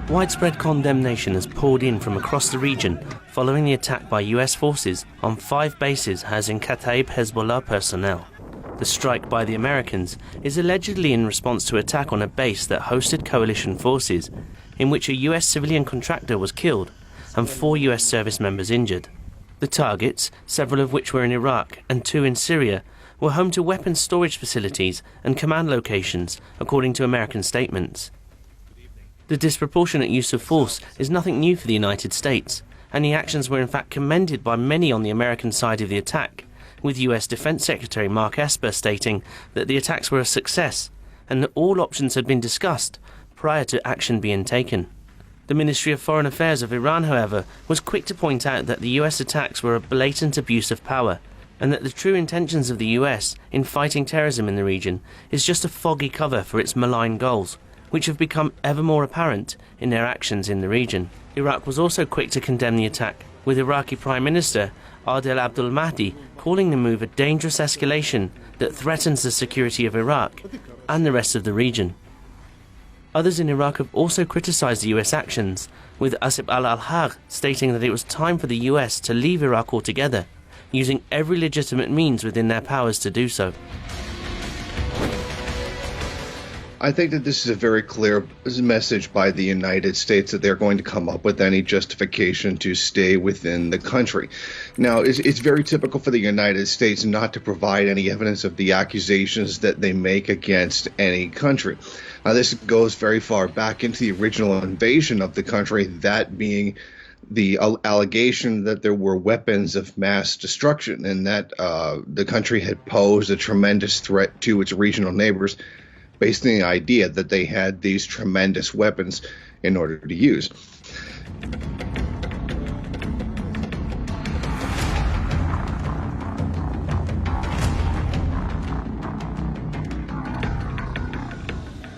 Widespread condemnation has poured in from across the region following the attack by US forces on 5 bases housing Kataib Hezbollah personnel. The strike by the Americans is allegedly in response to an attack on a base that hosted coalition forces, in which a US civilian contractor was killed and 4 US service members injured. The targets, several of which were in Iraq and 2 in Syria, were home to weapons storage facilities and command locations, according to American statements. The disproportionate use of force is nothing new for the United States, and the actions were in fact commended by many on the American side of the attack, with US Defense Secretary Mark Esper stating that the attacks were a success and that all options had been discussed prior to action being taken. The Ministry of Foreign Affairs of Iran, however, was quick to point out that the US attacks were a blatant abuse of power, and that the true intentions of the US in fighting terrorism in the region is just a foggy cover for its malign goals, which have become ever more apparent in their actions in the region. Iraq was also quick to condemn the attack, with Iraqi Prime Minister Adel Abdul Mahdi calling the move a dangerous escalation that threatens the security of Iraq and the rest of the region. Others in Iraq have also criticised the US actions, with Asif al-Haq stating that it was time for the US to leave Iraq altogether, using every legitimate means within their powers to do so. I think that this is a very clear message by the United States that they're going to come up with any justification to stay within the country. Now, it's very typical for the United States not to provide any evidence of the accusations that they make against any country. Now, this goes very far back into the original invasion of the country, that being the allegation that there were weapons of mass destruction and that the country had posed a tremendous threat to its regional neighbors, based on the idea that they had these tremendous weapons in order to use.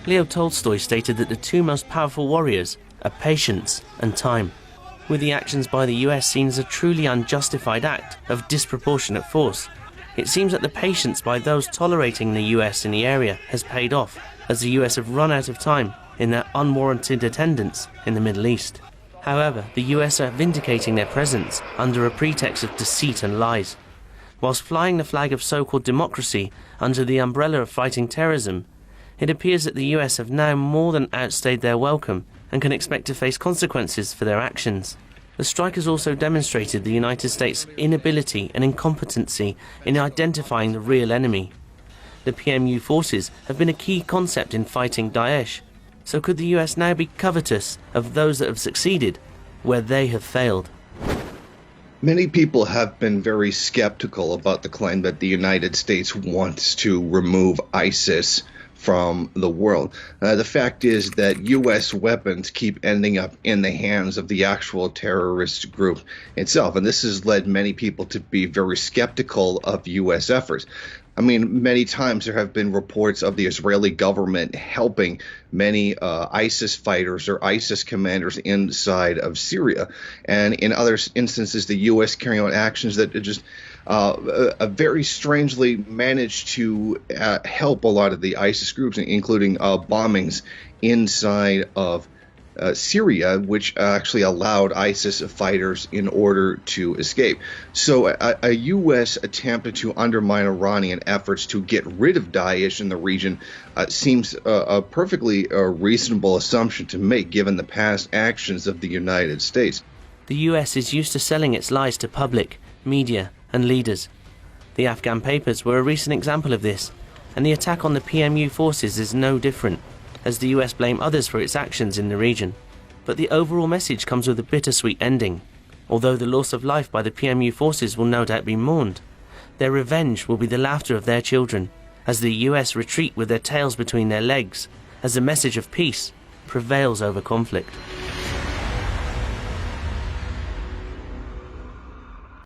Leo Tolstoy stated that the 2 most powerful warriors are patience and time, with the actions by the US seen as a truly unjustified act of disproportionate force. It seems that the patience by those tolerating the US in the area has paid off, as the US have run out of time in their unwarranted attendance in the Middle East. However, the US are vindicating their presence under a pretext of deceit and lies. Whilst flying the flag of so-called democracy under the umbrella of fighting terrorism, it appears that the US have now more than outstayed their welcome and can expect to face consequences for their actions. The strike has also demonstrated the United States' inability and incompetency in identifying the real enemy. The PMU forces have been a key concept in fighting Daesh, so could the US now be covetous of those that have succeeded where they have failed? Many people have been very skeptical about the claim that the United States wants to remove ISIS from the world. The fact is that U.S. weapons keep ending up in the hands of the actual terrorist group itself, and this has led many people to be very skeptical of U.S. efforts. I mean, many times there have been reports of the Israeli government helping many ISIS fighters or ISIS commanders inside of Syria. And in other instances, the U.S. carrying out actions that just very strangely managed to help a lot of the ISIS groups, including bombings inside of Syria, which actually allowed ISIS fighters in order to escape. So a U.S. attempt to undermine Iranian efforts to get rid of Daesh in the region seems a perfectly reasonable assumption to make, given the past actions of the United States. The US is used to selling its lies to public, media and leaders. The Afghan papers were a recent example of this, and the attack on the PMU forces is no different, as the US blame others for its actions in the region. But the overall message comes with a bittersweet ending. Although the loss of life by the PMU forces will no doubt be mourned, their revenge will be the laughter of their children, as the US retreat with their tails between their legs, as the message of peace prevails over conflict.